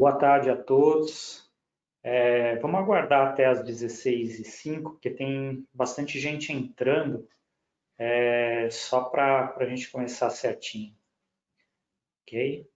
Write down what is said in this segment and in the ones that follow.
Boa tarde a todos. Vamos aguardar até as 16h05, porque tem bastante gente entrando, só para a gente começar certinho. Ok?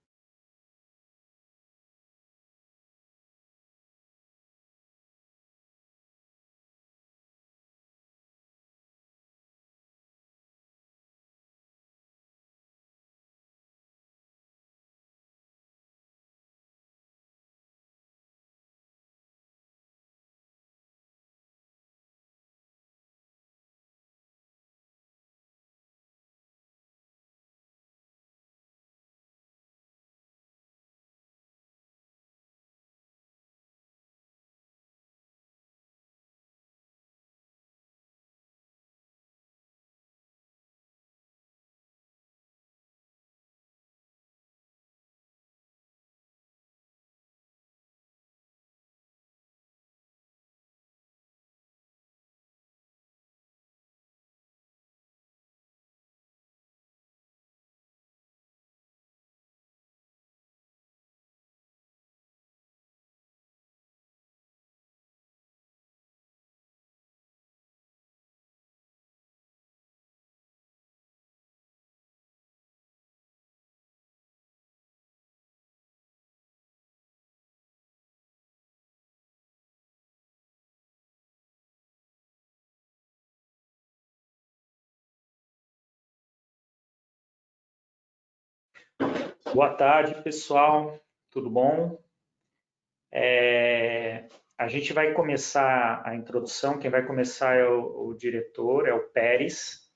Boa tarde, pessoal. Tudo bom? A gente vai começar a introdução. Quem vai começar é o diretor, é o Pérez.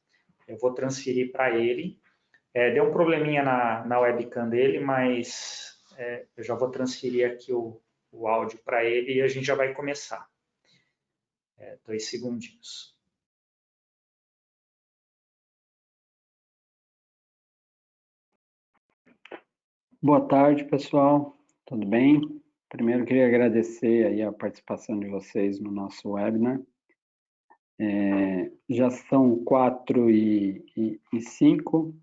Eu vou transferir para ele. Deu um probleminha na webcam dele, mas eu já vou transferir aqui o áudio para ele e a gente já vai começar. 2 segundinhos. Boa tarde, pessoal. Tudo bem? Primeiro, queria agradecer aí a participação de vocês no nosso webinar. Já são 4h05.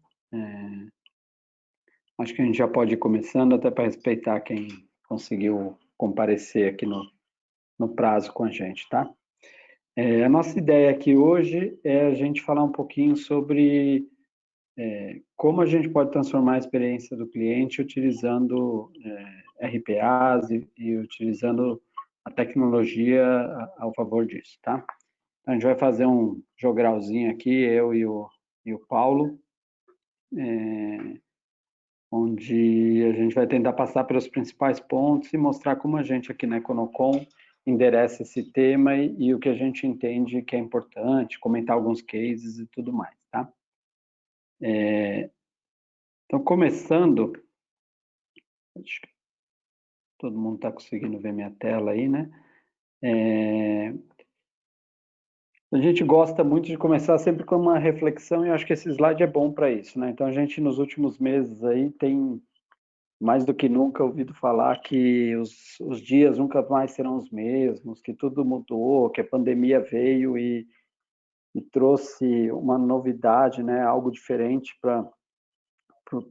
Acho que a gente já pode ir começando, até para respeitar quem conseguiu comparecer aqui no prazo com a gente, tá? A nossa ideia aqui hoje é a gente falar um pouquinho sobre como a gente pode transformar a experiência do cliente utilizando RPAs e utilizando a tecnologia ao favor disso, tá? Então, a gente vai fazer um jogralzinho aqui, eu e o Paulo, onde a gente vai tentar passar pelos principais pontos e mostrar como a gente aqui na Econocom endereça esse tema e o que a gente entende que é importante, comentar alguns cases e tudo mais, tá? Então, começando, acho que todo mundo está conseguindo ver minha tela aí, né? A gente gosta muito de começar sempre com uma reflexão e eu acho que esse slide é bom para isso, né? Então, a gente, nos últimos meses aí, tem mais do que nunca ouvido falar que os dias nunca mais serão os mesmos, que tudo mudou, que a pandemia veio e trouxe uma novidade, né? Algo diferente para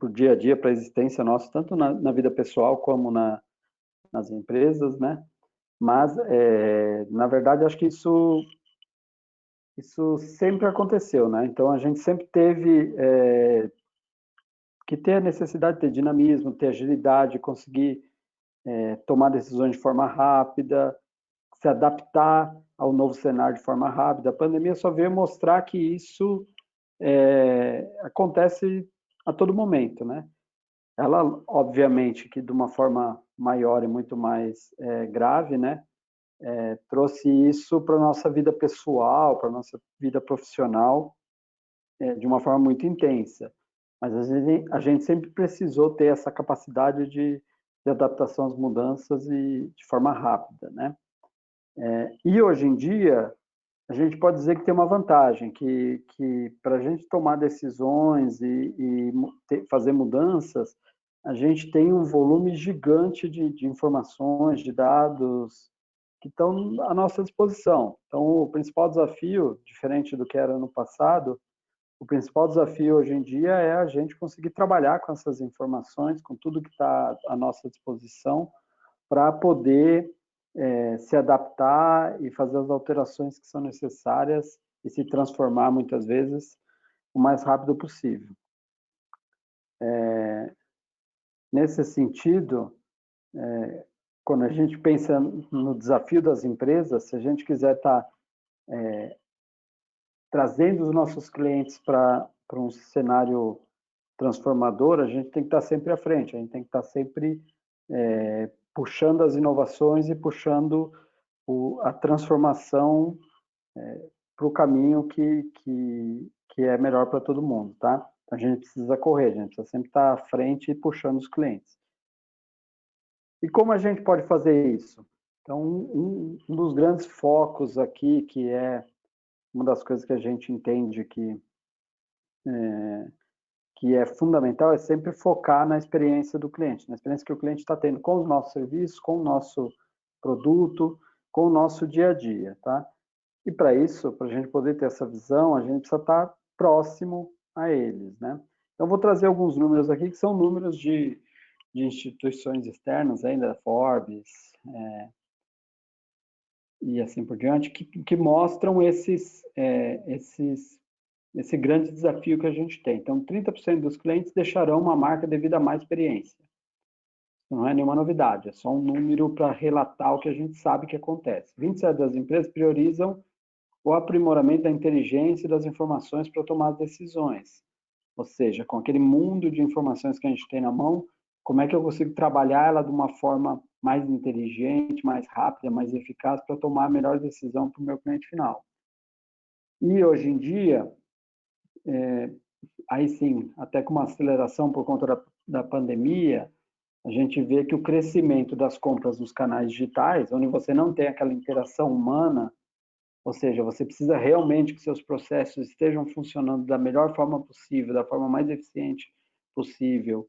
o dia a dia, para a existência nossa, tanto na vida pessoal como nas empresas, né? Mas, na verdade, acho que isso sempre aconteceu, né? Então, a gente sempre teve que ter a necessidade de ter dinamismo, ter agilidade, conseguir tomar decisões de forma rápida, se adaptar ao novo cenário de forma rápida. A pandemia só veio mostrar que isso acontece a todo momento, né? Ela, obviamente, que de uma forma maior e muito mais grave, né? Trouxe isso para a nossa vida pessoal, para a nossa vida profissional, de uma forma muito intensa. Mas a gente sempre precisou ter essa capacidade de adaptação às mudanças e de forma rápida, né? E hoje em dia, a gente pode dizer que tem uma vantagem, que para a gente tomar decisões e fazer mudanças, a gente tem um volume gigante de informações, de dados, que estão à nossa disposição. Então, o principal desafio, diferente do que era no passado, o principal desafio hoje em dia é a gente conseguir trabalhar com essas informações, com tudo que está à nossa disposição, para poder se adaptar e fazer as alterações que são necessárias e se transformar, muitas vezes, o mais rápido possível. Nesse sentido, quando a gente pensa no desafio das empresas, se a gente quiser estar trazendo os nossos clientes para um cenário transformador, a gente tem que estar sempre à frente, a gente tem que estar sempre puxando as inovações e puxando a transformação para o caminho que é melhor para todo mundo, tá? A gente precisa correr, a gente precisa sempre estar à frente e puxando os clientes. E como a gente pode fazer isso? Então, um dos grandes focos aqui, que é uma das coisas que a gente entende que é fundamental, é sempre focar na experiência do cliente, na experiência que o cliente está tendo com os nossos serviços, com o nosso produto, com o nosso dia a dia, tá? E para isso, para a gente poder ter essa visão, a gente precisa estar próximo a eles, né? Então, vou trazer alguns números aqui, que são números de instituições externas, ainda Forbes, e assim por diante, que mostram esse grande desafio que a gente tem. Então, 30% dos clientes deixarão uma marca devido a mais experiência. Não é nenhuma novidade, é só um número para relatar o que a gente sabe que acontece. 27% das empresas priorizam o aprimoramento da inteligência e das informações para tomar as decisões. Ou seja, com aquele mundo de informações que a gente tem na mão, como é que eu consigo trabalhar ela de uma forma mais inteligente, mais rápida, mais eficaz para tomar a melhor decisão para o meu cliente final. E hoje em dia, aí sim, até com uma aceleração por conta da pandemia, a gente vê que o crescimento das compras nos canais digitais, onde você não tem aquela interação humana, ou seja, você precisa realmente que seus processos estejam funcionando da melhor forma possível, da forma mais eficiente possível,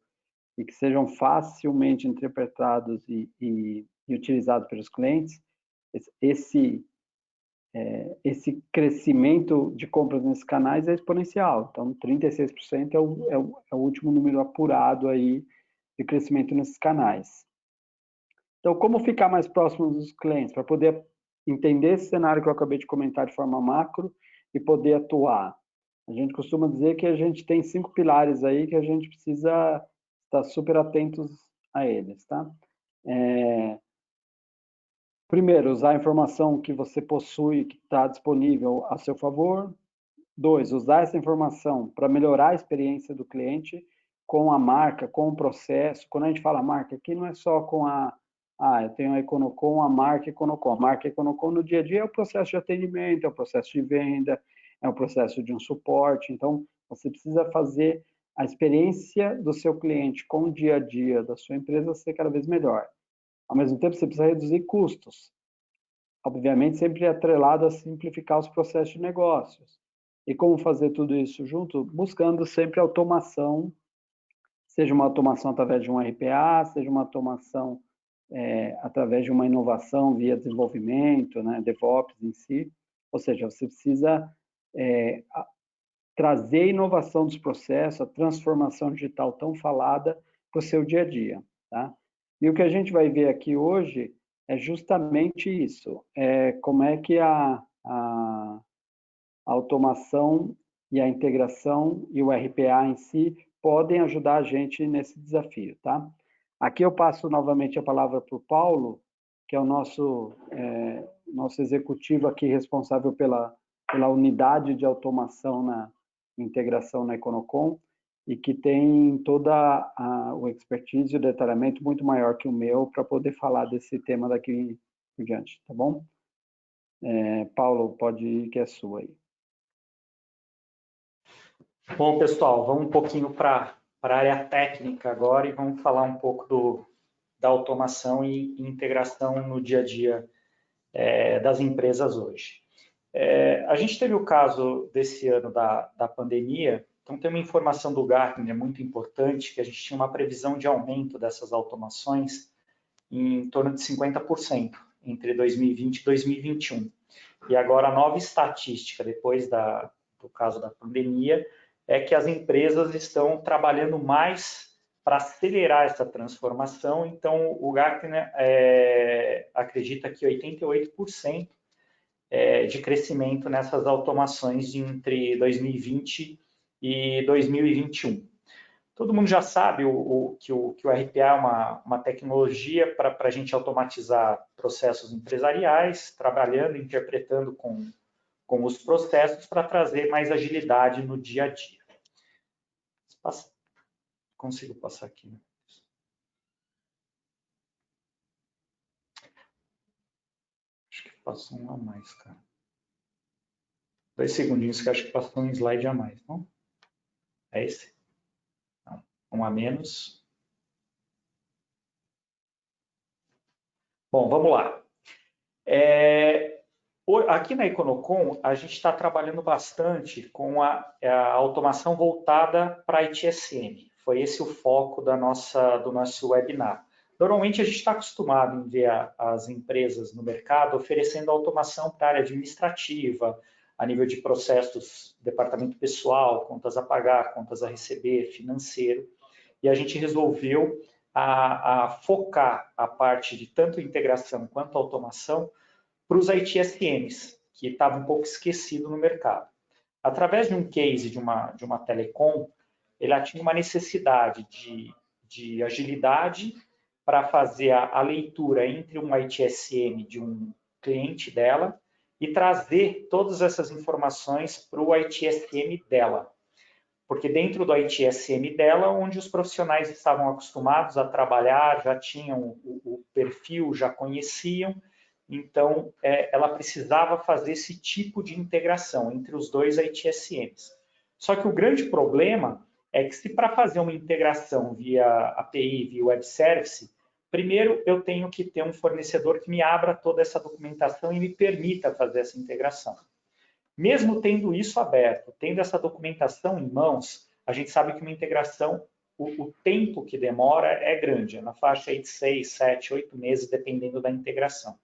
e que sejam facilmente interpretados e utilizados pelos clientes, esse crescimento de compras nesses canais é exponencial. Então, 36% é o último número apurado aí de crescimento nesses canais. Então, como ficar mais próximo dos clientes? Para poder entender esse cenário que eu acabei de comentar de forma macro e poder atuar. A gente costuma dizer que a gente tem 5 pilares aí que a gente precisa estar super atentos a eles, tá? Primeiro, usar a informação que você possui, que está disponível a seu favor. 2, usar essa informação para melhorar a experiência do cliente com a marca, com o processo. Quando a gente fala marca, aqui não é só com eu tenho a Econocom, a marca Econocom. A marca Econocom no dia a dia é o processo de atendimento, é o processo de venda, é o processo de um suporte. Então, você precisa fazer a experiência do seu cliente com o dia a dia da sua empresa ser cada vez melhor. Ao mesmo tempo, você precisa reduzir custos. Obviamente, sempre atrelado a simplificar os processos de negócios. E como fazer tudo isso junto? Buscando sempre automação, seja uma automação através de um RPA, seja uma automação através de uma inovação via desenvolvimento, né, DevOps em si. Ou seja, você precisa trazer a inovação dos processos, a transformação digital tão falada para o seu dia a dia. Tá? E o que a gente vai ver aqui hoje é justamente isso, como é que a automação e a integração e o RPA em si podem ajudar a gente nesse desafio, tá? Aqui eu passo novamente a palavra para o Paulo, que é o nosso executivo aqui responsável pela unidade de automação na integração na Econocom e que tem toda o expertise e o detalhamento muito maior que o meu para poder falar desse tema daqui por diante, tá bom? Paulo, pode ir que é sua aí. Bom, pessoal, vamos um pouquinho para a área técnica agora e vamos falar um pouco da automação e integração no dia a dia das empresas hoje. A gente teve o caso desse ano da pandemia, então tem uma informação do Gartner muito importante, que a gente tinha uma previsão de aumento dessas automações em torno de 50% entre 2020 e 2021. E agora a nova estatística, depois do caso da pandemia, é que as empresas estão trabalhando mais para acelerar essa transformação. Então, o Gartner acredita que 88% de crescimento nessas automações entre 2020 e 2021. Todo mundo já sabe que o RPA é uma tecnologia para a gente automatizar processos empresariais, trabalhando, interpretando com os processos para trazer mais agilidade no dia a dia. Consigo passar aqui, né? Acho que passou um a mais, cara. 2 segundinhos que acho que passou um slide a mais, não? É esse? Não. Um a menos. Bom, vamos lá. Aqui na Econocom, a gente está trabalhando bastante com a automação voltada para a ITSM. Foi esse o foco do nosso webinar. Normalmente, a gente está acostumado em ver as empresas no mercado oferecendo automação para a área administrativa, a nível de processos, departamento pessoal, contas a pagar, contas a receber, financeiro. E a gente resolveu focar a parte de tanto integração quanto automação para os ITSMs, que estava um pouco esquecido no mercado. Através de um case de uma telecom, ela tinha uma necessidade de agilidade para fazer a leitura entre um ITSM de um cliente dela e trazer todas essas informações para o ITSM dela. Porque dentro do ITSM dela, onde os profissionais estavam acostumados a trabalhar, já tinham o perfil, já conheciam, então ela precisava fazer esse tipo de integração entre os dois ITSMs. Só que o grande problema é que se para fazer uma integração via API, via Web Service, primeiro eu tenho que ter um fornecedor que me abra toda essa documentação e me permita fazer essa integração. Mesmo tendo isso aberto, tendo essa documentação em mãos, a gente sabe que uma integração, o tempo que demora é grande, é na faixa aí de 6, 7, 8 meses, dependendo da integração.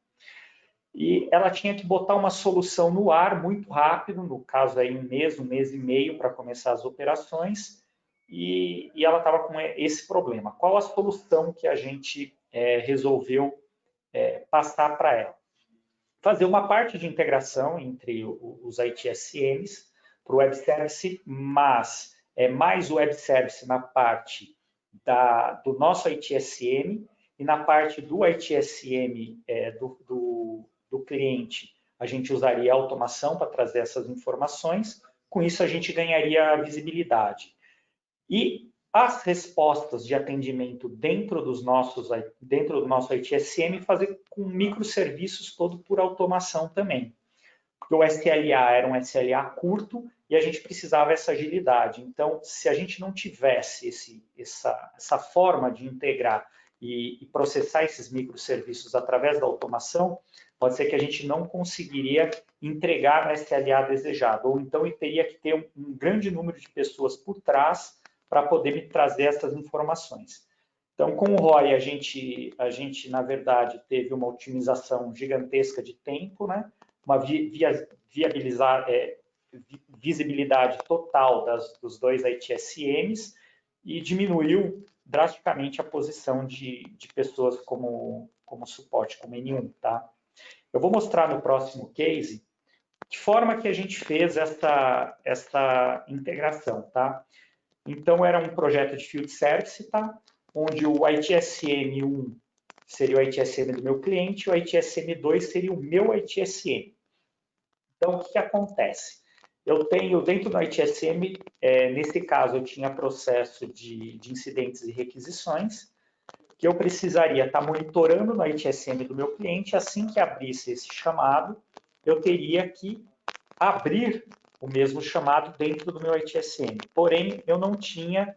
E ela tinha que botar uma solução no ar muito rápido, no caso aí um mês e meio para começar as operações, e ela estava com esse problema. Qual a solução que a gente resolveu passar para ela? Fazer uma parte de integração entre os ITSMs para o Web Service, mas mais o Web Service na parte do nosso ITSM e na parte do ITSM do cliente, a gente usaria a automação para trazer essas informações, com isso a gente ganharia visibilidade. E as respostas de atendimento dentro do nosso ITSM fazer com microserviços todo por automação também. Porque o SLA era um SLA curto e a gente precisava dessa agilidade. Então, se a gente não tivesse essa forma de integrar e processar esses microserviços através da automação, pode ser que a gente não conseguiria entregar no SLA desejado. Ou então, teria que ter um grande número de pessoas por trás para poder me trazer essas informações. Então, com o ROI, a gente, na verdade, teve uma otimização gigantesca de tempo, né? Uma visibilidade total dos dois ITSMs e diminuiu drasticamente a posição de pessoas como suporte, como N1. Tá? Eu vou mostrar no próximo case de forma que a gente fez essa integração. Tá? Então, era um projeto de Field Service, tá? Onde o ITSM1 seria o ITSM do meu cliente, o ITSM2 seria o meu ITSM. Então, o que acontece? Eu tenho, dentro do ITSM, nesse caso, eu tinha processo de incidentes e requisições, que eu precisaria estar monitorando no ITSM do meu cliente, assim que abrisse esse chamado, eu teria que abrir o mesmo chamado dentro do meu ITSM. Porém, eu não tinha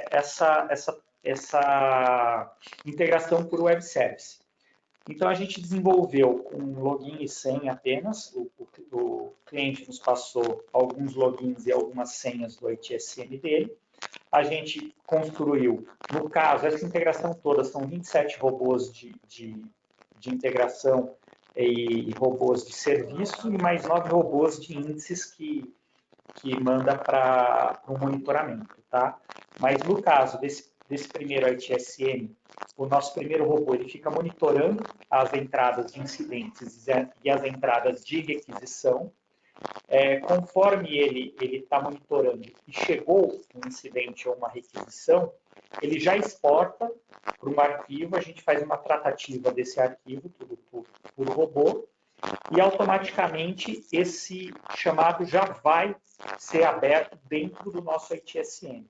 essa integração por web service. Então, a gente desenvolveu um login e senha apenas. O cliente nos passou alguns logins e algumas senhas do ITSM dele. A gente construiu, no caso, essa integração toda, são 27 robôs de integração e robôs de serviço e mais 9 robôs de índices que manda para o monitoramento. Tá? Mas no caso desse desse primeiro ITSM, o nosso primeiro robô, ele fica monitorando as entradas de incidentes e as entradas de requisição. Conforme ele está monitorando e chegou um incidente ou uma requisição, ele já exporta para um arquivo, a gente faz uma tratativa desse arquivo, tudo por robô, e automaticamente esse chamado já vai ser aberto dentro do nosso ITSM.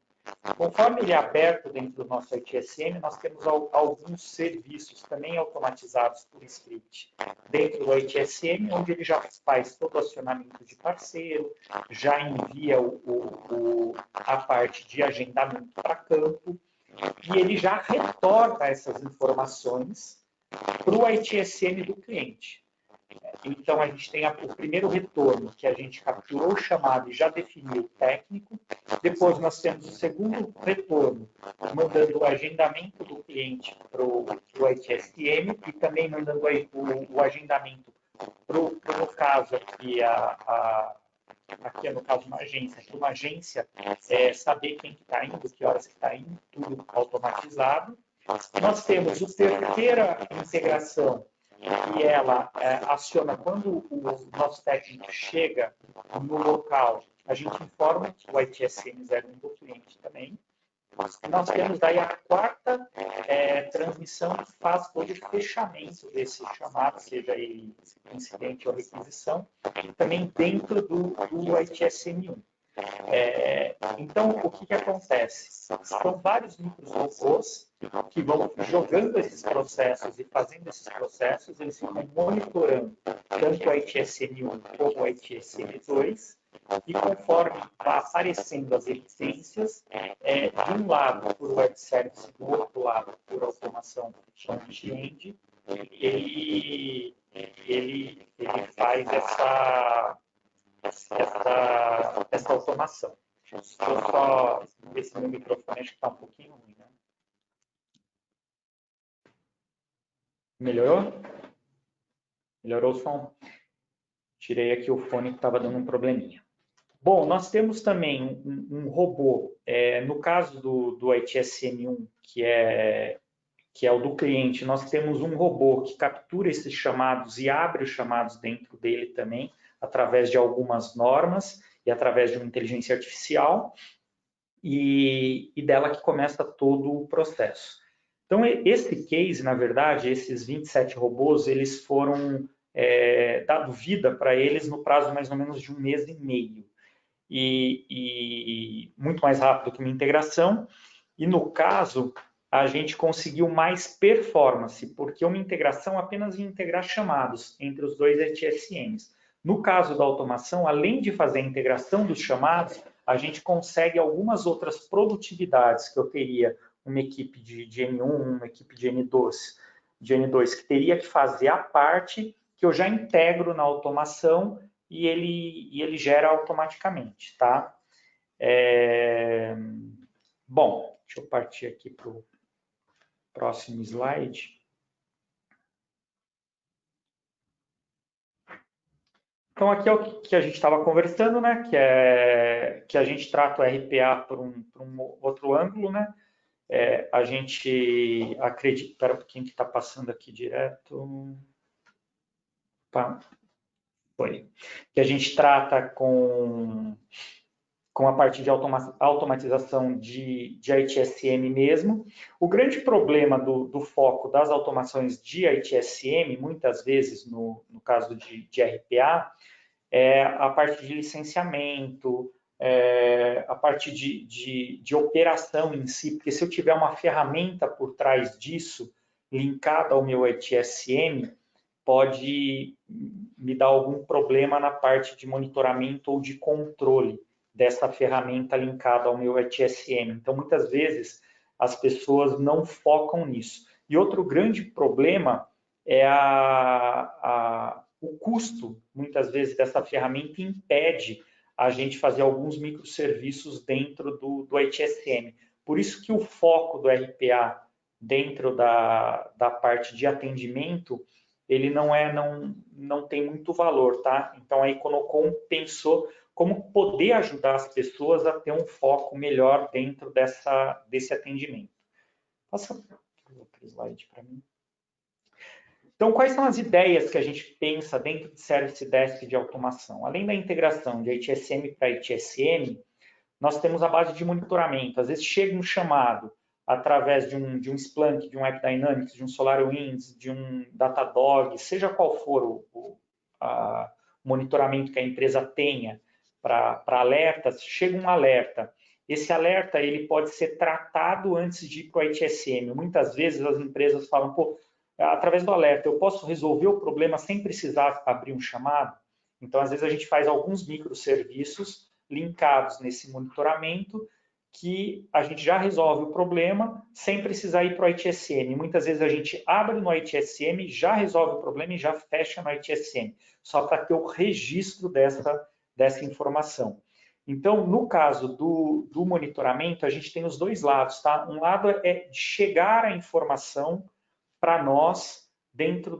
Conforme ele é aberto dentro do nosso ITSM, nós temos alguns serviços também automatizados por script dentro do ITSM, onde ele já faz todo o acionamento de parceiro, já envia a parte de agendamento para campo, e ele já retorna essas informações para o ITSM do cliente. Então, a gente tem o primeiro retorno, que a gente capturou o chamado e já definiu o técnico. Depois, nós temos o segundo retorno, mandando o agendamento do cliente para o ITSM e também mandando o agendamento para, no caso aqui, aqui é no caso uma agência, para uma agência saber quem está indo, que horas que está indo, tudo automatizado. Nós temos a terceira integração, e ela aciona quando o nosso técnico chega no local, a gente informa que o ITSM 01 do cliente também. Nós temos daí a quarta transmissão que faz todo o fechamento desse chamado, seja ele incidente ou requisição, também dentro do ITSM 1. Então, o que acontece? São vários micro-robôs que vão jogando esses processos e fazendo esses processos, eles ficam monitorando tanto o ITSM1 como o ITSM2, e conforme vai aparecendo as evidências, de um lado por web service, do outro lado por automação front-end, ele faz essa automação. Deixa eu só ver se meu microfone acho que está um pouquinho ruim, né? Melhorou? Melhorou o som? Tirei aqui o fone que estava dando um probleminha. Bom, nós temos também um robô, no caso do ITSM1, que é o do cliente, nós temos um robô que captura esses chamados e abre os chamados dentro dele também, através de algumas normas e através de uma inteligência artificial, e dela que começa todo o processo. Então, esse case, na verdade, esses 27 robôs, eles foram dado vida para eles no prazo mais ou menos de 1 mês e meio. E muito mais rápido que uma integração. E, no caso, a gente conseguiu mais performance, porque uma integração apenas ia integrar chamados entre os dois ITSMs. No caso da automação, além de fazer a integração dos chamados, a gente consegue algumas outras produtividades que eu teria uma equipe de N1, uma equipe de N2, que teria que fazer a parte que eu já integro na automação e ele gera automaticamente, tá? Bom, deixa eu partir aqui para o próximo slide. Então, aqui é o que a gente estava conversando, né? Que a gente trata o RPA por um outro ângulo, né? A gente acredita... Espera um pouquinho que está passando aqui direto. Tá. Foi. Que a gente trata com a parte de automatização de ITSM mesmo. O grande problema do foco das automações de ITSM, muitas vezes, no caso de RPA, é a parte de licenciamento, a parte de operação em si, porque se eu tiver uma ferramenta por trás disso, linkada ao meu ITSM, pode me dar algum problema na parte de monitoramento ou de controle dessa ferramenta linkada ao meu ITSM. Então, muitas vezes, as pessoas não focam nisso. E outro grande problema é o custo, muitas vezes, dessa ferramenta impede a gente fazer alguns microserviços dentro do ITSM. Por isso que o foco do RPA dentro da parte de atendimento, ele não tem muito valor, tá? Então, a Econocom pensou como poder ajudar as pessoas a ter um foco melhor dentro desse atendimento. Passa outro slide para mim. Então, quais são as ideias que a gente pensa dentro de Service Desk de automação? Além da integração de ITSM para ITSM, nós temos a base de monitoramento. Às vezes chega um chamado através de um Splunk, de um AppDynamics, de um SolarWinds, de um Datadog, seja qual for o monitoramento que a empresa tenha para alertas, chega um alerta. Esse alerta ele pode ser tratado antes de ir para o ITSM. Muitas vezes as empresas falam, pô, através do alerta, eu posso resolver o problema sem precisar abrir um chamado? Então, às vezes, a gente faz alguns microserviços linkados nesse monitoramento que a gente já resolve o problema sem precisar ir para o ITSM. Muitas vezes a gente abre no ITSM, já resolve o problema e já fecha no ITSM, só para ter o registro dessa informação. Então, no caso do monitoramento, a gente tem os dois lados, tá? Um lado é chegar a informação para nós dentro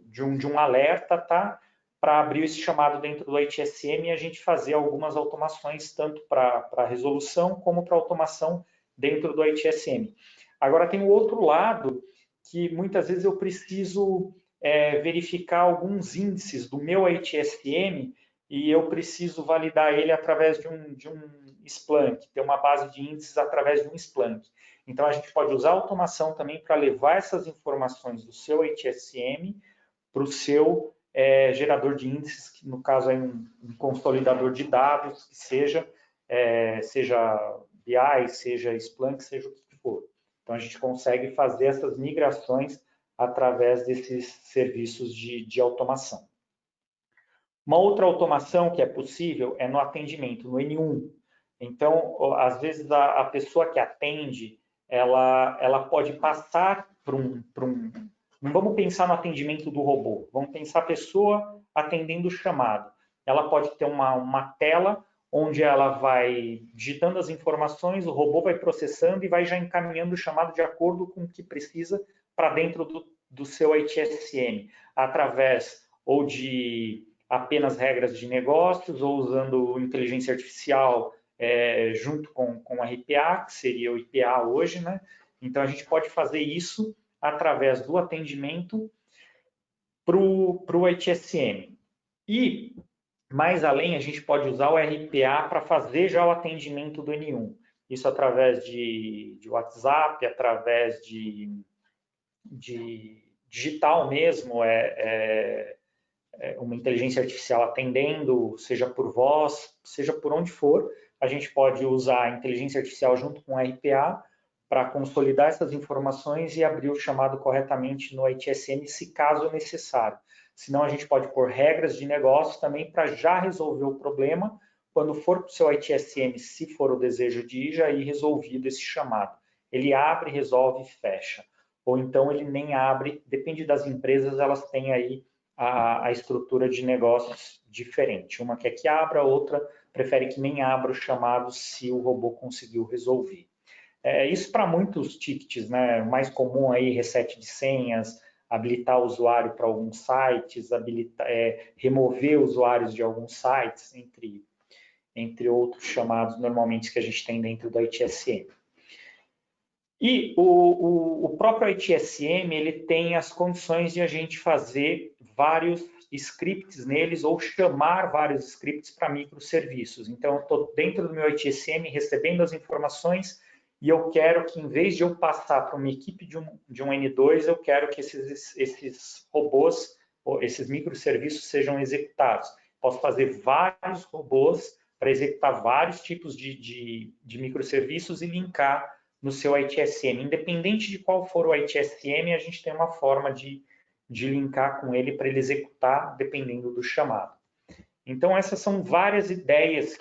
de um alerta, tá? Para abrir esse chamado dentro do ITSM e a gente fazer algumas automações, tanto para resolução como para automação dentro do ITSM. Agora, tem o outro lado, que muitas vezes eu preciso verificar alguns índices do meu ITSM e eu preciso validar ele através de um Splunk, ter uma base de índices através de um Splunk. Então, a gente pode usar a automação também para levar essas informações do seu ITSM para o seu gerador de índices, que no caso é um consolidador de dados, que seja BI, seja Splunk, seja o que for. Então, a gente consegue fazer essas migrações através desses serviços de automação. Uma outra automação que é possível é no atendimento, no N1. Então, às vezes, a pessoa que atende, ela pode passar para um... Não vamos pensar no atendimento do robô, vamos pensar a pessoa atendendo o chamado. Ela pode ter uma tela onde ela vai digitando as informações, o robô vai processando e vai já encaminhando o chamado de acordo com o que precisa para dentro do seu ITSM, através ou de apenas regras de negócios, ou usando inteligência artificial junto com o RPA, que seria o IPA hoje, né? Então, a gente pode fazer isso através do atendimento para o ITSM. E, mais além, a gente pode usar o RPA para fazer já o atendimento do N1. Isso através de WhatsApp, através de digital mesmo, uma inteligência artificial atendendo, seja por voz, seja por onde for. A gente pode usar a inteligência artificial junto com o RPA para consolidar essas informações e abrir o chamado corretamente no ITSM, se caso necessário. Senão, a gente pode pôr regras de negócio também para já resolver o problema, quando for para o seu ITSM, se for o desejo de ir, já ir resolvido esse chamado. Ele abre, resolve e fecha. Ou então ele nem abre, depende das empresas, elas têm aí a estrutura de negócios diferente. Uma quer que abra, a outra prefere que nem abra o chamado se o robô conseguiu resolver. Isso para muitos tickets, né? O mais comum aí, reset de senhas, habilitar o usuário para alguns sites, remover usuários de alguns sites, entre outros chamados normalmente que a gente tem dentro do ITSM. E o próprio ITSM, ele tem as condições de a gente fazer vários scripts neles ou chamar vários scripts para microserviços. Então, eu estou dentro do meu ITSM recebendo as informações e eu quero que, em vez de eu passar para uma equipe de um N2, eu quero que esses robôs, esses microserviços sejam executados. Posso fazer vários robôs para executar vários tipos de microserviços e linkar no seu ITSM. Independente de qual for o ITSM, a gente tem uma forma de linkar com ele para ele executar, dependendo do chamado. Então, essas são várias ideias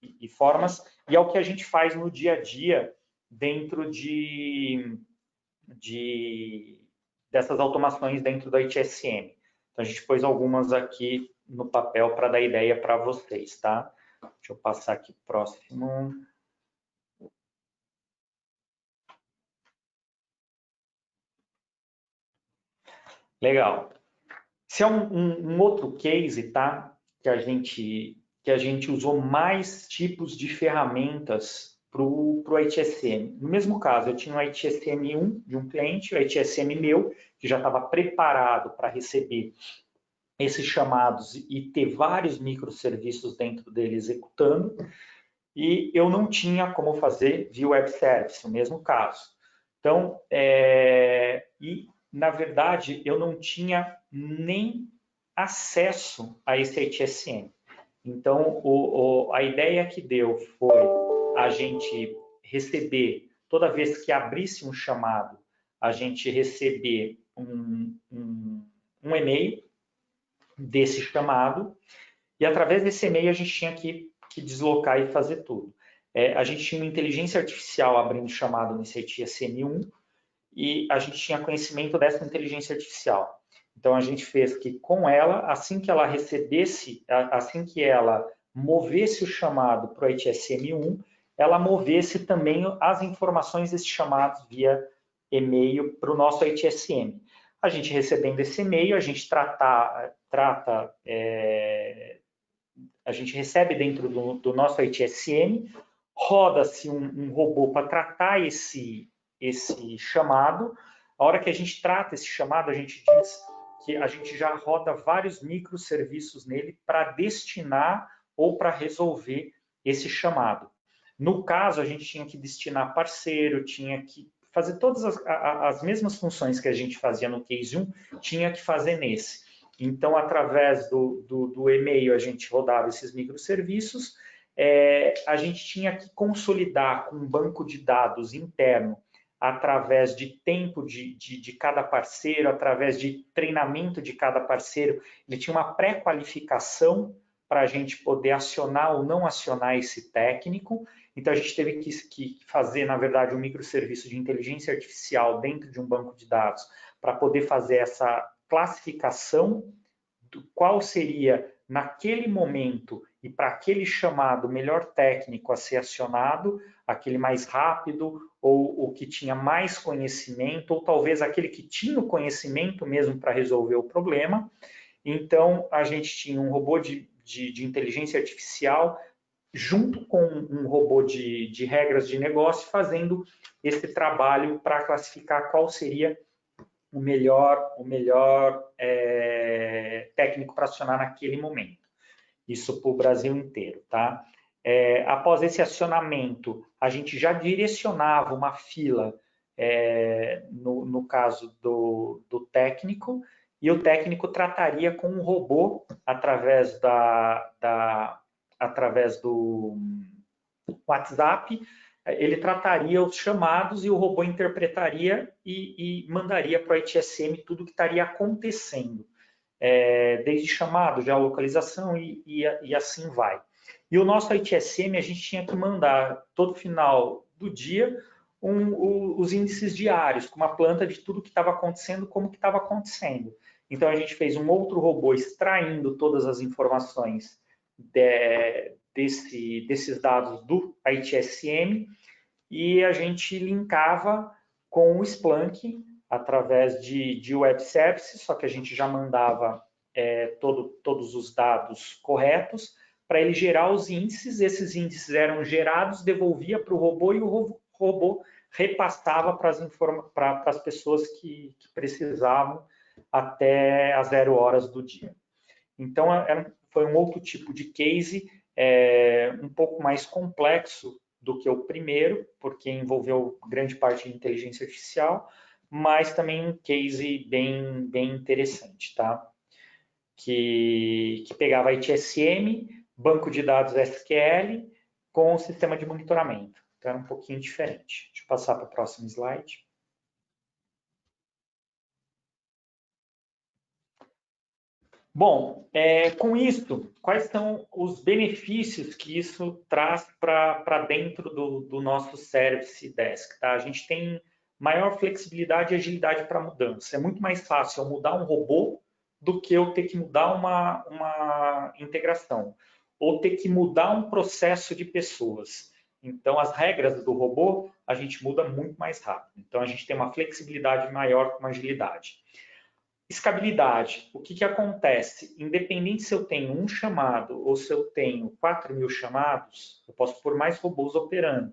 e formas, e é o que a gente faz no dia a dia dentro dessas automações dentro do ITSM. Então, a gente pôs algumas aqui no papel para dar ideia para vocês, tá? Deixa eu passar aqui para o próximo. Legal. Esse é um outro case, tá? Que a gente usou mais tipos de ferramentas para o ITSM. No mesmo caso, eu tinha um ITSM1 de um cliente, o ITSM meu, que já estava preparado para receber esses chamados e ter vários microserviços dentro dele executando, e eu não tinha como fazer via web service, o mesmo caso. Então, na verdade, eu não tinha nem acesso a esse ITSM. Então, a ideia que deu foi a gente receber, toda vez que abrisse um chamado, a gente receber um e-mail desse chamado, e através desse e-mail a gente tinha que deslocar e fazer tudo. A gente tinha uma inteligência artificial abrindo chamado nesse ITSM1 e a gente tinha conhecimento dessa inteligência artificial. Então a gente fez que com ela, assim que ela recebesse, assim que ela movesse o chamado para o ITSM1, ela movesse também as informações desses chamados via e-mail para o nosso ITSM. A gente recebendo esse e-mail, a gente a gente recebe dentro do nosso ITSM, roda-se um robô para tratar esse chamado. A hora que a gente trata esse chamado, a gente diz que a gente já roda vários microserviços nele para destinar ou para resolver esse chamado. No caso, a gente tinha que destinar parceiro, tinha que fazer todas as mesmas funções que a gente fazia no Case 1, tinha que fazer nesse. Então, através do e-mail, a gente rodava esses microserviços, a gente tinha que consolidar com um banco de dados interno, através de tempo de cada parceiro, através de treinamento de cada parceiro. Ele tinha uma pré-qualificação para a gente poder acionar ou não acionar esse técnico. Então, a gente teve que fazer, na verdade, um microserviço de inteligência artificial dentro de um banco de dados para poder fazer essa classificação do qual seria, naquele momento e para aquele chamado, o melhor técnico a ser acionado, aquele mais rápido, ou o que tinha mais conhecimento, ou talvez aquele que tinha o conhecimento mesmo para resolver o problema. Então, a gente tinha um robô de inteligência artificial junto com um robô de regras de negócio, fazendo esse trabalho para classificar qual seria o melhor técnico para acionar naquele momento. Isso para o Brasil inteiro, tá? Após esse acionamento, a gente já direcionava uma fila, no caso do técnico, e o técnico trataria com um robô através do WhatsApp. Ele trataria os chamados e o robô interpretaria e mandaria para o ITSM tudo o que estaria acontecendo, desde chamado, geolocalização e assim vai. E o nosso ITSM, a gente tinha que mandar todo final do dia os índices diários, com uma planta de tudo que estava acontecendo, como que estava acontecendo. Então, a gente fez um outro robô extraindo todas as informações desses dados do ITSM, e a gente linkava com o Splunk através de web services, só que a gente já mandava todos os dados corretos para ele gerar os índices. Esses índices eram gerados, devolvia para o robô e o robô repassava para as pessoas que precisavam até as 0 horas do dia. Então, foi um outro tipo de case, um pouco mais complexo do que o primeiro, porque envolveu grande parte de inteligência artificial, mas também um case bem interessante, tá? Que pegava ITSM, banco de dados SQL, com o sistema de monitoramento. Então, era um pouquinho diferente. Deixa eu passar para o próximo slide. Bom, com isso, quais são os benefícios que isso traz para dentro do nosso Service Desk? Tá? A gente tem maior flexibilidade e agilidade para mudança. É muito mais fácil eu mudar um robô do que eu ter que mudar uma integração, ou ter que mudar um processo de pessoas. Então, as regras do robô, a gente muda muito mais rápido. Então, a gente tem uma flexibilidade maior com agilidade. Escalabilidade. O que acontece? Independente se eu tenho um chamado ou se eu tenho 4.000 chamados, eu posso pôr mais robôs operando.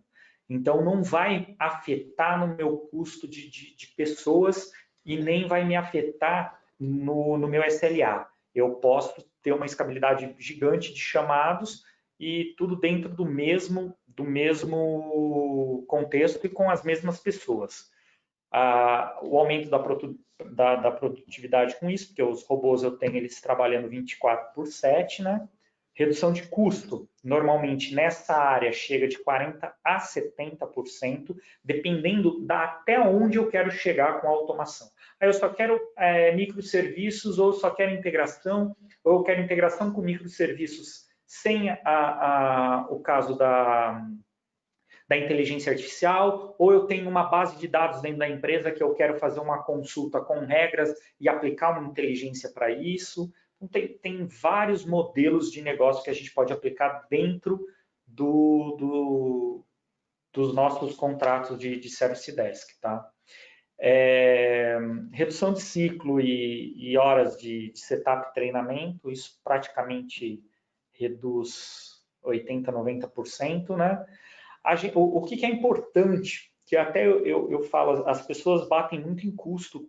Então, não vai afetar no meu custo de pessoas e nem vai me afetar no meu SLA. Eu posso ter uma escalabilidade gigante de chamados e tudo dentro do mesmo contexto e com as mesmas pessoas. O aumento da produtividade com isso, porque os robôs eu tenho eles trabalhando 24/7, né? Redução de custo, normalmente nessa área chega de 40% a 70%, dependendo até onde eu quero chegar com a automação. Aí eu só quero microserviços, ou só quero integração, ou eu quero integração com microserviços sem o caso da inteligência artificial, ou eu tenho uma base de dados dentro da empresa que eu quero fazer uma consulta com regras e aplicar uma inteligência para isso. Então, tem vários modelos de negócio que a gente pode aplicar dentro dos nossos contratos de Service Desk, tá? Redução de ciclo e horas de setup e treinamento, isso praticamente reduz 80%, 90%, né? O que é importante, que até eu falo, as pessoas batem muito em custo,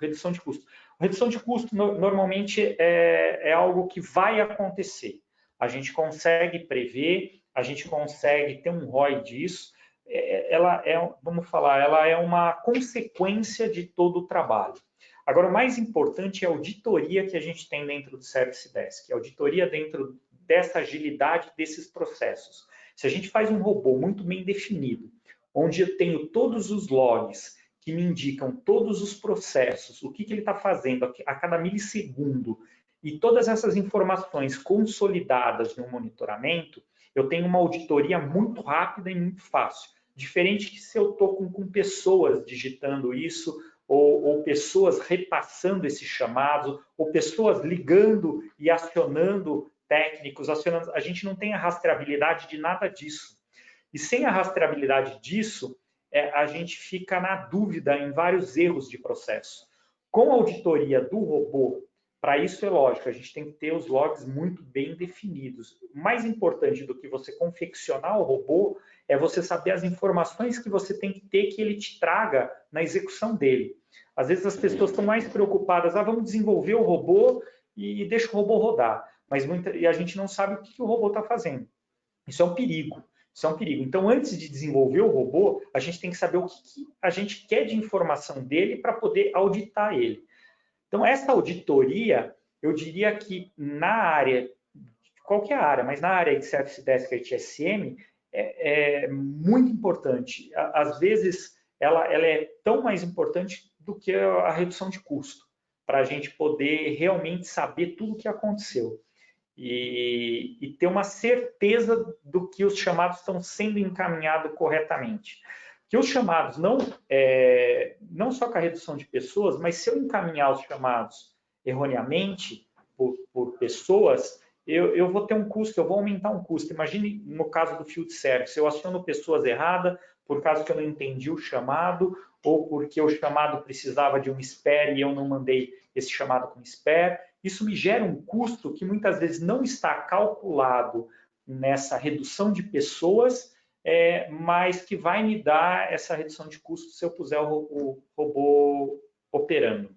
redução de custo. Redução de custo normalmente é algo que vai acontecer. A gente consegue prever, a gente consegue ter um ROI disso. Vamos falar, ela é uma consequência de todo o trabalho. Agora, o mais importante é a auditoria que a gente tem dentro do Service Desk, a auditoria dentro dessa agilidade desses processos. Se a gente faz um robô muito bem definido, onde eu tenho todos os logs que me indicam todos os processos, o que ele está fazendo a cada milissegundo, e todas essas informações consolidadas no monitoramento, eu tenho uma auditoria muito rápida e muito fácil. Diferente que se eu estou com pessoas digitando isso, ou pessoas repassando esses chamados, ou pessoas ligando e acionando técnicos, a gente não tem a rastreabilidade de nada disso. E sem a rastreabilidade disso, a gente fica na dúvida em vários erros de processo. Com a auditoria do robô, para isso é lógico, a gente tem que ter os logs muito bem definidos. Mais importante do que você confeccionar o robô é você saber as informações que você tem que ter que ele te traga na execução dele. Às vezes as pessoas estão mais preocupadas, vamos desenvolver o robô e deixa o robô rodar. E a gente não sabe o que o robô está fazendo. Isso é um perigo. Isso é um perigo. Então, antes de desenvolver o robô, a gente tem que saber o que a gente quer de informação dele para poder auditar ele. Então, essa auditoria, eu diria que na área, qualquer área, mas na área de Service Desk e TSM, é muito importante. Às vezes, ela é tão mais importante do que a redução de custo, para a gente poder realmente saber tudo o que aconteceu. E ter uma certeza do que os chamados estão sendo encaminhados corretamente. Que os chamados, não só com a redução de pessoas, mas se eu encaminhar os chamados erroneamente por pessoas, eu vou ter um custo, eu vou aumentar um custo. Imagine no caso do field service, eu aciono pessoas erradas por causa que eu não entendi o chamado, ou porque o chamado precisava de um spare e eu não mandei esse chamado com spare. Isso me gera um custo que muitas vezes não está calculado nessa redução de pessoas, mas que vai me dar essa redução de custo se eu puser o robô operando.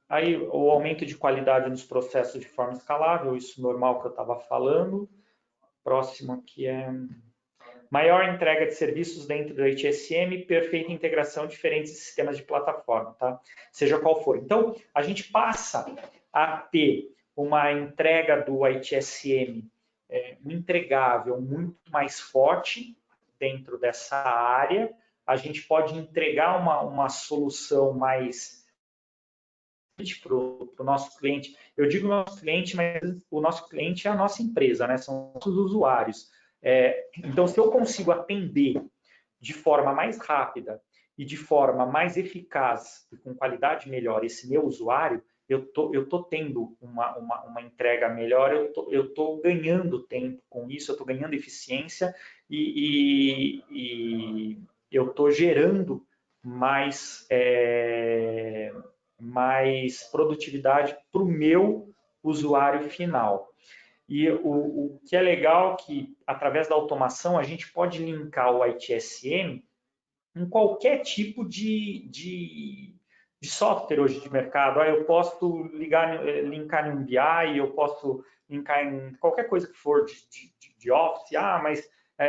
Aí o aumento de qualidade nos processos de forma escalável, isso normal que eu estava falando. Próximo aqui é maior entrega de serviços dentro do HSM, perfeita integração de diferentes sistemas de plataforma, tá? Seja qual for. Então, a gente passa a ter uma entrega do HSM, um entregável muito mais forte dentro dessa área. A gente pode entregar uma solução mais para o nosso cliente. Eu digo nosso cliente, mas o nosso cliente é a nossa empresa, né? São os usuários. Então, se eu consigo atender de forma mais rápida e de forma mais eficaz e com qualidade melhor esse meu usuário, eu tô tendo uma entrega melhor, eu estou ganhando tempo com isso, eu estou ganhando eficiência e eu estou gerando mais produtividade para o meu usuário final. E o que é legal é que, através da automação, a gente pode linkar o ITSM em qualquer tipo de software hoje de mercado. Eu posso linkar em um BI, eu posso linkar em qualquer coisa que for de Office. Mas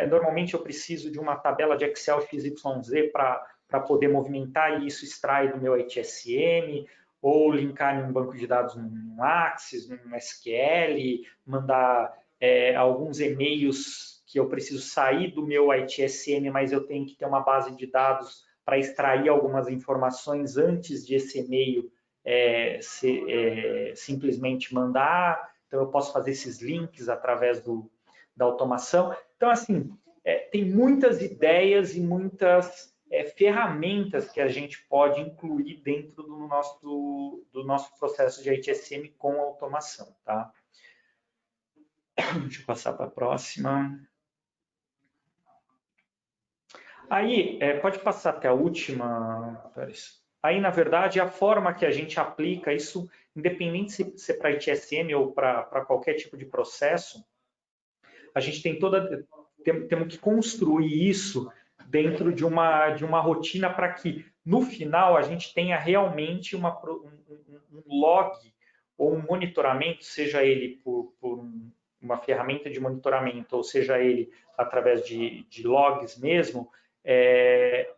normalmente eu preciso de uma tabela de Excel XYZ para poder movimentar e isso extrai do meu ITSM, ou linkar em um banco de dados num Axis, num SQL, mandar alguns e-mails que eu preciso sair do meu ITSM, mas eu tenho que ter uma base de dados para extrair algumas informações antes de esse e-mail simplesmente mandar. Então, eu posso fazer esses links através da automação. Então, assim, tem muitas ideias e muitas ferramentas que a gente pode incluir dentro do nosso processo de ITSM com automação, tá? Deixa eu passar para a próxima. Aí, pode passar até a última, Pérez. Aí, na verdade, a forma que a gente aplica isso, independente se é para ITSM ou para qualquer tipo de processo, a gente temos que construir isso dentro de uma rotina para que, no final, a gente tenha realmente um log ou um monitoramento, seja ele por uma ferramenta de monitoramento, ou seja ele através de logs mesmo,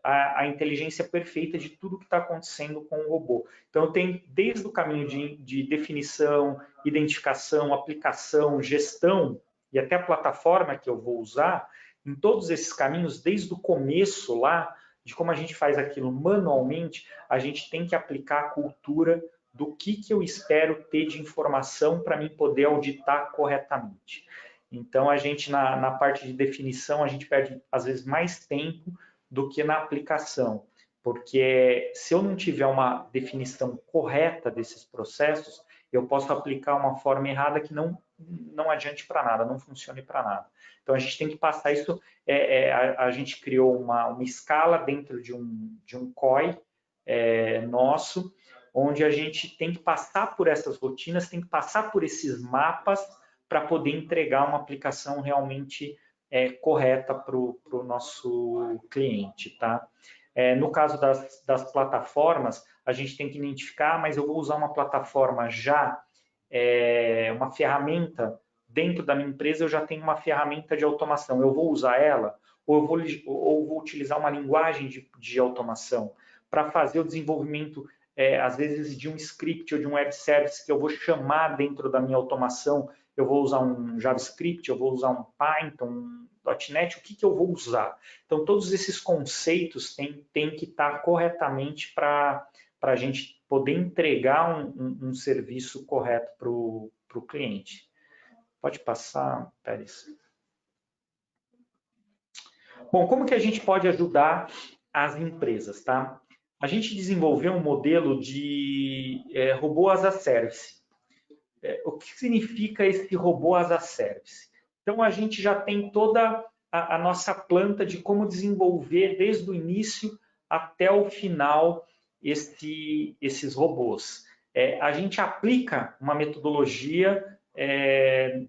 a inteligência perfeita de tudo que está acontecendo com o robô. Então, tem desde o caminho de definição, identificação, aplicação, gestão, e até a plataforma que eu vou usar, em todos esses caminhos, desde o começo lá, de como a gente faz aquilo manualmente, a gente tem que aplicar a cultura do que eu espero ter de informação para mim poder auditar corretamente. Então, a gente, na parte de definição, a gente perde, às vezes, mais tempo do que na aplicação. Porque se eu não tiver uma definição correta desses processos, eu posso aplicar uma forma errada que não adiante para nada, não funcione para nada. Então, a gente tem que passar isso. A gente criou uma escala dentro de um COI nosso, onde a gente tem que passar por essas rotinas, tem que passar por esses mapas para poder entregar uma aplicação realmente correta para o nosso cliente, tá? No caso das plataformas, a gente tem que identificar, mas eu vou usar uma plataforma já, uma ferramenta dentro da minha empresa, eu já tenho uma ferramenta de automação. Eu vou usar ela ou vou utilizar uma linguagem de automação para fazer o desenvolvimento, às vezes, de um script ou de um web service que eu vou chamar dentro da minha automação. Eu vou usar um JavaScript, eu vou usar um Python, um .NET, o que eu vou usar? Então, todos esses conceitos têm que estar corretamente para a gente poder entregar um serviço correto para o cliente. Pode passar, Pérez. Bom, como que a gente pode ajudar as empresas, tá? A gente desenvolveu um modelo de robô as a service. O que significa esse robô as a service? Então, a gente já tem toda a nossa planta de como desenvolver desde o início até o final esses robôs. A gente aplica uma metodologia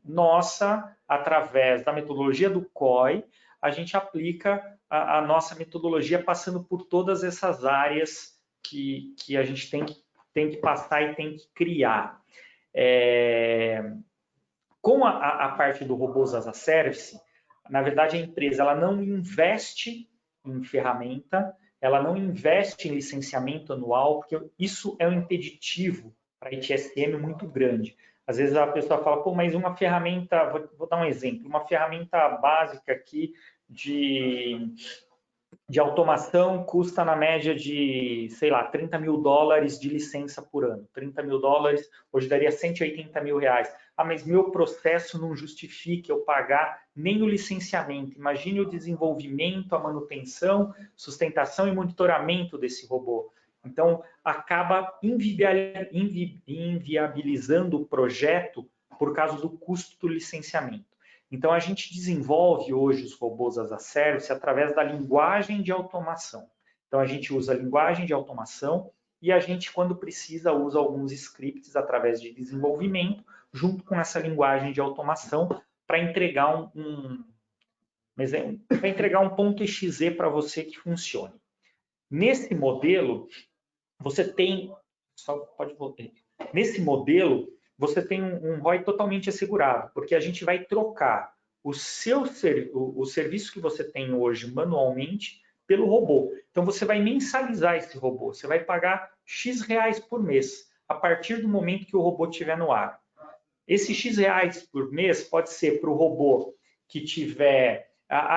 nossa, através da metodologia do COI, a gente aplica a nossa metodologia passando por todas essas áreas que a gente tem que passar e tem que criar. Com a parte do robôs as a service, na verdade a empresa ela não investe em ferramenta, ela não investe em licenciamento anual, porque isso é um impeditivo para a ITSM muito grande. Às vezes a pessoa fala, pô, mas uma ferramenta, vou dar um exemplo, uma ferramenta básica aqui de automação custa na média de, sei lá, $30 mil de licença por ano. $30 mil hoje daria R$180 mil. Mas meu processo não justifica eu pagar nem o licenciamento. Imagine o desenvolvimento, a manutenção, sustentação e monitoramento desse robô. Então, acaba inviabilizando o projeto por causa do custo do licenciamento. Então, a gente desenvolve hoje os robôs as a service através da linguagem de automação. Então, a gente usa a linguagem de automação e a gente, quando precisa, usa alguns scripts através de desenvolvimento junto com essa linguagem de automação para entregar um ponto exe para você que funcione. Nesse modelo, você tem... Só pode voltar. Nesse modelo, você tem um ROI totalmente assegurado, porque a gente vai trocar o serviço que você tem hoje manualmente pelo robô. Então, você vai mensalizar esse robô. Você vai pagar X reais por mês, a partir do momento que o robô estiver no ar. Esse X reais por mês pode ser para o robô que tiver...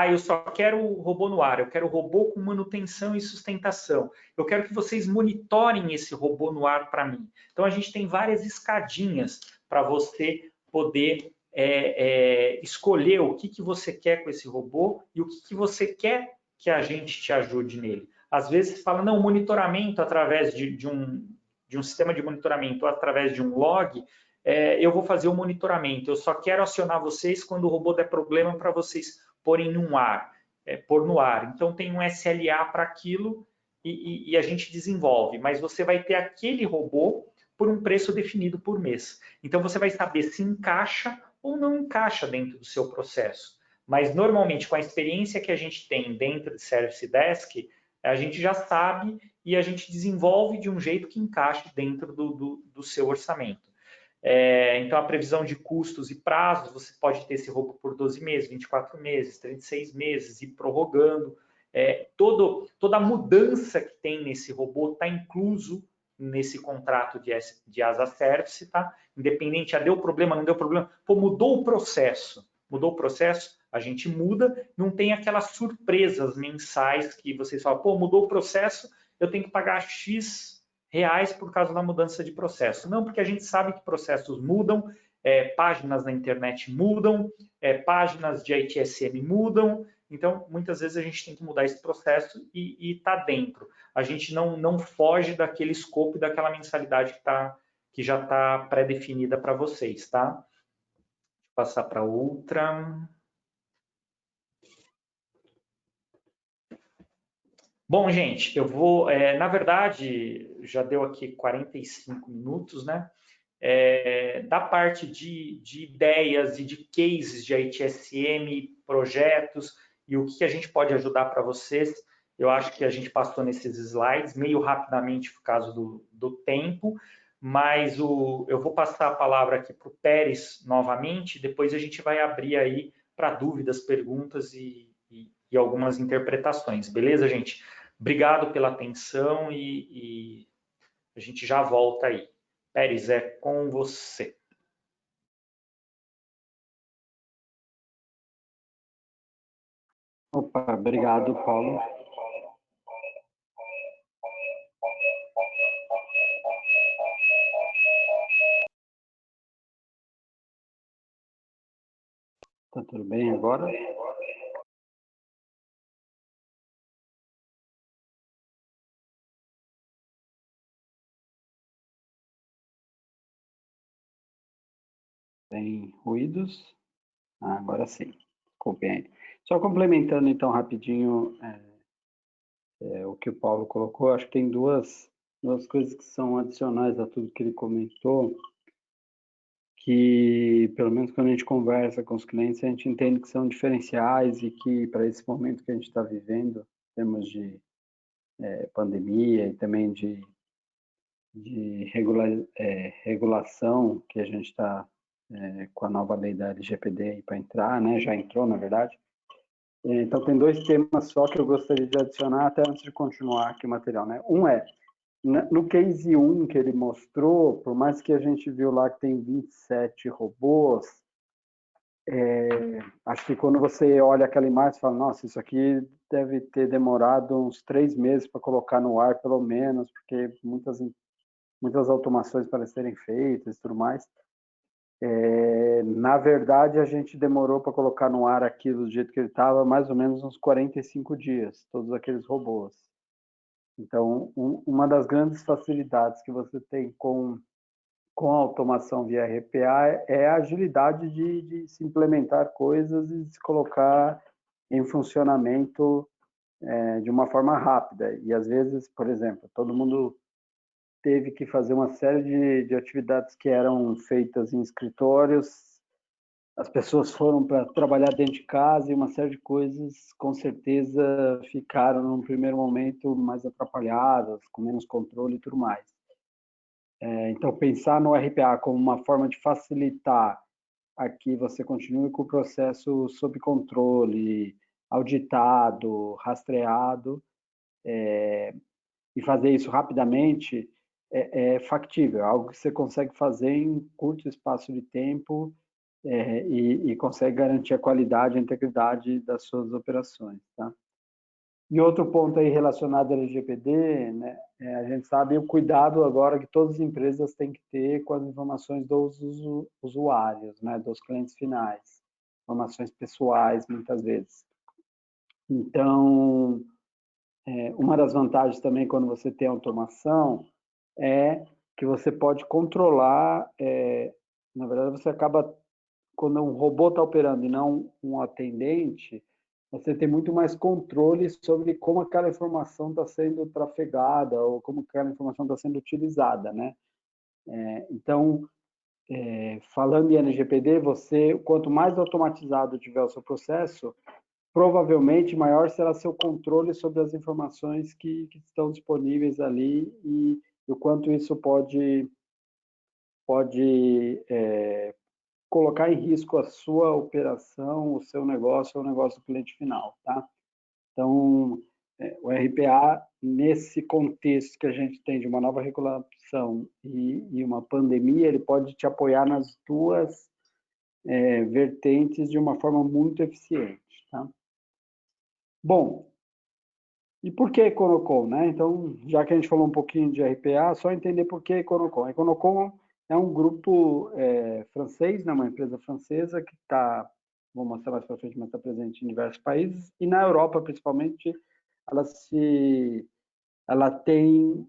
eu só quero o robô no ar, eu quero o robô com manutenção e sustentação. Eu quero que vocês monitorem esse robô no ar para mim. Então, a gente tem várias escadinhas para você poder escolher o que você quer com esse robô e o que você quer que a gente te ajude nele. Às vezes, você fala, não, monitoramento através de um sistema de monitoramento, ou através de um log, eu vou fazer o monitoramento. Eu só quero acionar vocês quando o robô der problema para vocês porem no ar, pôr no ar. Então, tem um SLA para aquilo e a gente desenvolve. Mas você vai ter aquele robô por um preço definido por mês. Então, você vai saber se encaixa ou não encaixa dentro do seu processo. Mas, normalmente, com a experiência que a gente tem dentro de Service Desk, a gente já sabe e a gente desenvolve de um jeito que encaixe dentro do seu orçamento. Então, a previsão de custos e prazos, você pode ter esse robô por 12 meses, 24 meses, 36 meses, e prorrogando. Toda a mudança que tem nesse robô está incluso nesse contrato de as a service, tá? Independente, deu problema, não deu problema. Pô, mudou o processo, a gente muda, não tem aquelas surpresas mensais que vocês falam, pô, mudou o processo, eu tenho que pagar X reais por causa da mudança de processo. Não, porque a gente sabe que processos mudam, páginas na internet mudam, páginas de ITSM mudam, então muitas vezes a gente tem que mudar esse processo e está dentro. A gente não foge daquele escopo e daquela mensalidade que já está pré-definida para vocês, tá? Vou passar para outra. Bom, gente, eu vou... na verdade, já deu aqui 45 minutos, né? Da parte de ideias e de cases de ITSM, projetos e o que a gente pode ajudar para vocês, eu acho que a gente passou nesses slides, meio rapidamente por causa do tempo, mas eu vou passar a palavra aqui para o Pérez novamente, depois a gente vai abrir aí para dúvidas, perguntas e algumas interpretações, beleza, gente? Obrigado pela atenção e a gente já volta aí. Pérez, é com você. Opa, obrigado, Paulo. Tá tudo bem agora? Tem ruídos? Agora sim. Desculpem aí. Só complementando, então, rapidinho o que o Paulo colocou, acho que tem duas coisas que são adicionais a tudo que ele comentou, que, pelo menos quando a gente conversa com os clientes, a gente entende que são diferenciais e que, para esse momento que a gente está vivendo, em termos de pandemia e também de regulação, que a gente está com a nova lei da LGPD para entrar, né? Já entrou, na verdade. Então, tem dois temas só que eu gostaria de adicionar até antes de continuar aqui o material, né? Um no case 1 que ele mostrou, por mais que a gente viu lá que tem 27 robôs, acho que quando você olha aquela imagem, você fala, nossa, isso aqui deve ter demorado uns 3 meses para colocar no ar, pelo menos, porque muitas automações para serem feitas e tudo mais. Na verdade, a gente demorou para colocar no ar aquilo do jeito que ele estava, mais ou menos uns 45 dias, todos aqueles robôs. Então, uma das grandes facilidades que você tem com a automação via RPA é a agilidade de se implementar coisas e se colocar em funcionamento de uma forma rápida. E, às vezes, por exemplo, todo mundo teve que fazer uma série de atividades que eram feitas em escritórios, as pessoas foram para trabalhar dentro de casa e uma série de coisas, com certeza, ficaram, num primeiro momento, mais atrapalhadas, com menos controle e tudo mais. Então, pensar no RPA como uma forma de facilitar a que você continue com o processo sob controle, auditado, rastreado, e fazer isso rapidamente, é factível, é algo que você consegue fazer em curto espaço de tempo, e consegue garantir a qualidade e a integridade das suas operações, tá? E outro ponto aí relacionado ao LGPD, né, a gente sabe o cuidado agora que todas as empresas têm que ter com as informações dos usuários, né, dos clientes finais, informações pessoais, muitas vezes. Então, uma das vantagens também quando você tem automação é que você pode controlar, na verdade você acaba, quando um robô está operando e não um atendente, você tem muito mais controle sobre como aquela informação está sendo trafegada ou como aquela informação está sendo utilizada, né? Então, falando em LGPD, você, quanto mais automatizado tiver o seu processo, provavelmente maior será seu controle sobre as informações que estão disponíveis ali e o quanto isso pode colocar em risco a sua operação, o seu negócio, ou o negócio do cliente final, tá? Então, o RPA, nesse contexto que a gente tem de uma nova regulação e uma pandemia, ele pode te apoiar nas duas vertentes de uma forma muito eficiente, tá? Bom, e por que Econocom, né? Então, já que a gente falou um pouquinho de RPA, só entender por que Econocom. A Econocom é um grupo francês, né? Uma empresa francesa que está, vou mostrar mais para frente, mas está presente em diversos países, e na Europa, principalmente, ela tem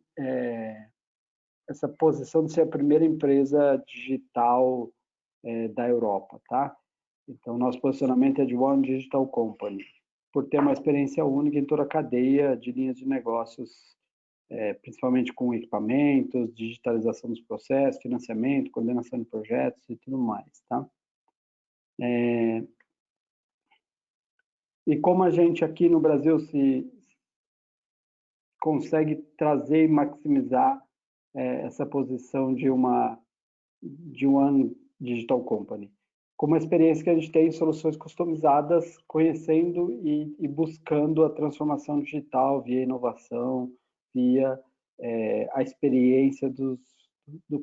essa posição de ser a primeira empresa digital da Europa, tá? Então, nosso posicionamento é de One Digital Company, por ter uma experiência única em toda a cadeia de linhas de negócios, principalmente com equipamentos, digitalização dos processos, financiamento, coordenação de projetos e tudo mais, tá? E como a gente aqui no Brasil se consegue trazer e maximizar essa posição de One Digital Company? Com uma experiência que a gente tem em soluções customizadas, conhecendo e buscando a transformação digital via inovação, via a experiência do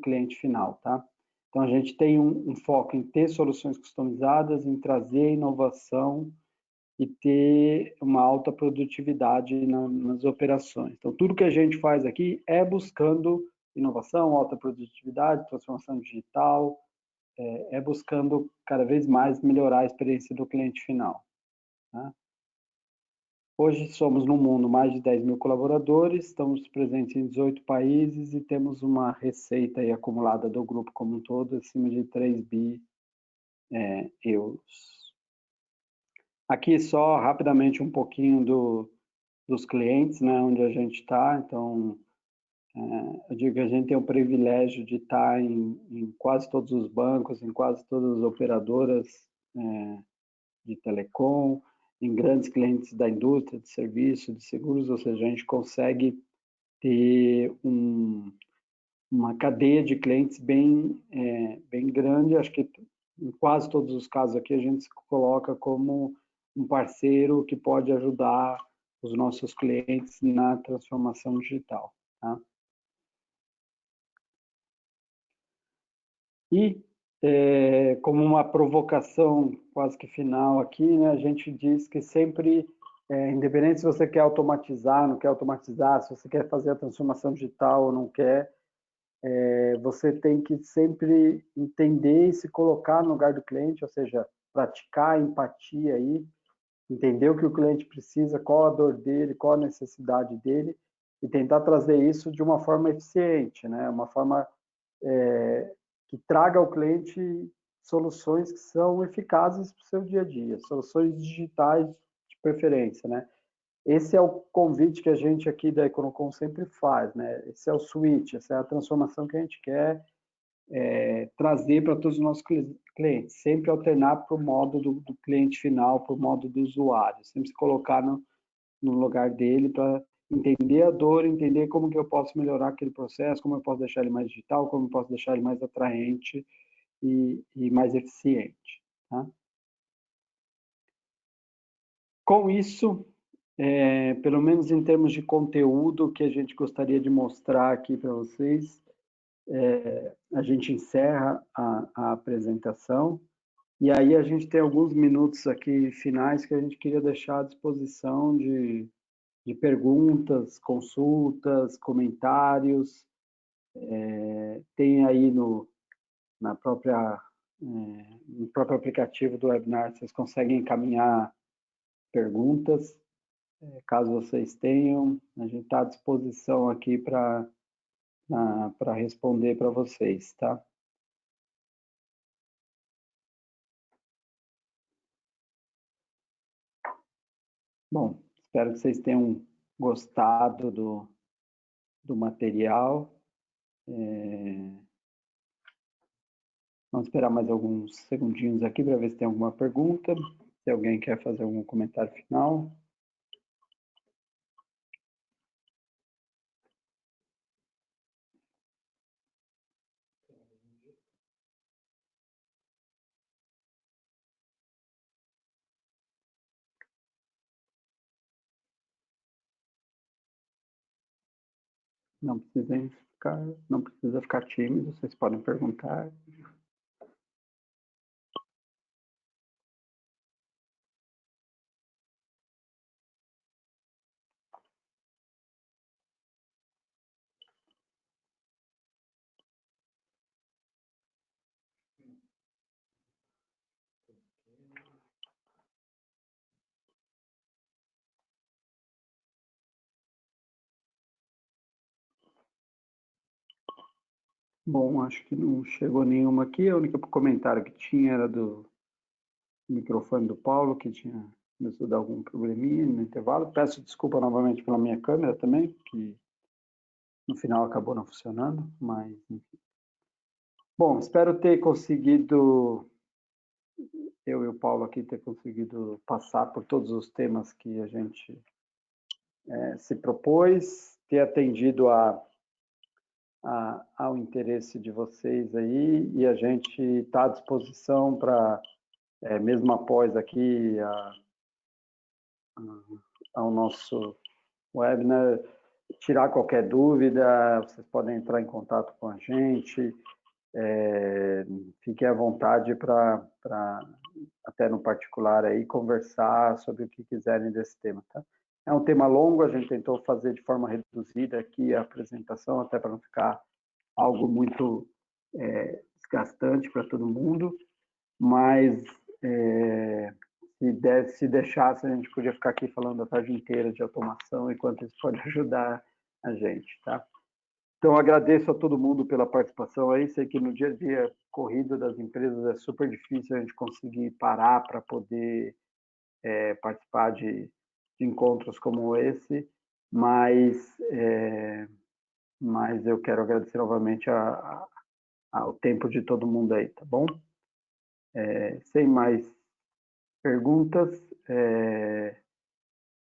cliente final, tá? Então, a gente tem um foco em ter soluções customizadas, em trazer inovação e ter uma alta produtividade nas operações. Então, tudo que a gente faz aqui é buscando inovação, alta produtividade, transformação digital, buscando cada vez mais melhorar a experiência do cliente final, tá? Hoje somos no mundo mais de 10 mil colaboradores, estamos presentes em 18 países e temos uma receita aí acumulada do grupo como um todo acima de 3 bi euros. Aqui só rapidamente um pouquinho dos clientes, né, onde a gente está. Então, eu digo que a gente tem o privilégio de estar em quase todos os bancos, em quase todas as operadoras de telecom, em grandes clientes da indústria, de serviço, de seguros, ou seja, a gente consegue ter uma cadeia de clientes bem grande. Acho que em quase todos os casos aqui a gente se coloca como um parceiro que pode ajudar os nossos clientes na transformação digital, tá? E, como uma provocação quase que final aqui, né, a gente diz que sempre, independente se você quer automatizar, não quer automatizar, se você quer fazer a transformação digital ou não quer, você tem que sempre entender e se colocar no lugar do cliente, ou seja, praticar a empatia aí, entender o que o cliente precisa, qual a dor dele, qual a necessidade dele, e tentar trazer isso de uma forma eficiente, né? Uma forma que traga ao cliente soluções que são eficazes para o seu dia a dia, soluções digitais de preferência, né? esse é o convite que a gente aqui da Econocom sempre faz, né? Esse é o switch, essa é a transformação que a gente quer trazer para todos os nossos clientes, sempre alternar para o modo do cliente final, para o modo do usuário, sempre se colocar no lugar dele para entender a dor, entender como que eu posso melhorar aquele processo, como eu posso deixar ele mais digital, como eu posso deixar ele mais atraente e mais eficiente. Tá? Com isso, pelo menos em termos de conteúdo que a gente gostaria de mostrar aqui para vocês, a gente encerra a apresentação e aí a gente tem alguns minutos aqui finais que a gente queria deixar à disposição de perguntas, consultas, comentários. Tem aí no próprio aplicativo do webinar, vocês conseguem encaminhar perguntas, caso vocês tenham. A gente está à disposição aqui para responder para vocês, tá? Bom, espero que vocês tenham gostado do material. Vamos esperar mais alguns segundinhos aqui para ver se tem alguma pergunta. Se alguém quer fazer algum comentário final. Não precisa ficar tímido, vocês podem perguntar. Bom, acho que não chegou nenhuma aqui. O único comentário que tinha era do microfone do Paulo, que tinha começado a dar algum probleminha no intervalo. Peço desculpa novamente pela minha câmera também, que no final acabou não funcionando, mas enfim. Bom, espero ter conseguido, eu e o Paulo aqui, ter conseguido passar por todos os temas que a gente se propôs, ter atendido ao interesse de vocês aí, e a gente está à disposição para, mesmo após aqui ao nosso webinar, tirar qualquer dúvida, vocês podem entrar em contato com a gente, fiquem à vontade para, até no particular aí, conversar sobre o que quiserem desse tema, tá? É um tema longo, a gente tentou fazer de forma reduzida aqui a apresentação, até para não ficar algo muito desgastante para todo mundo, mas se deixasse, a gente podia ficar aqui falando a tarde inteira de automação, enquanto isso pode ajudar a gente, tá? Então, agradeço a todo mundo pela participação aí. Sei que no dia a dia corrido das empresas é super difícil a gente conseguir parar para poder participar de encontros como esse, mas eu quero agradecer novamente ao tempo de todo mundo aí, tá bom? Sem mais perguntas,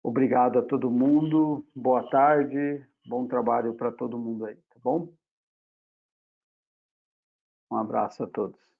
obrigado a todo mundo, boa tarde, bom trabalho para todo mundo aí, tá bom? Um abraço a todos.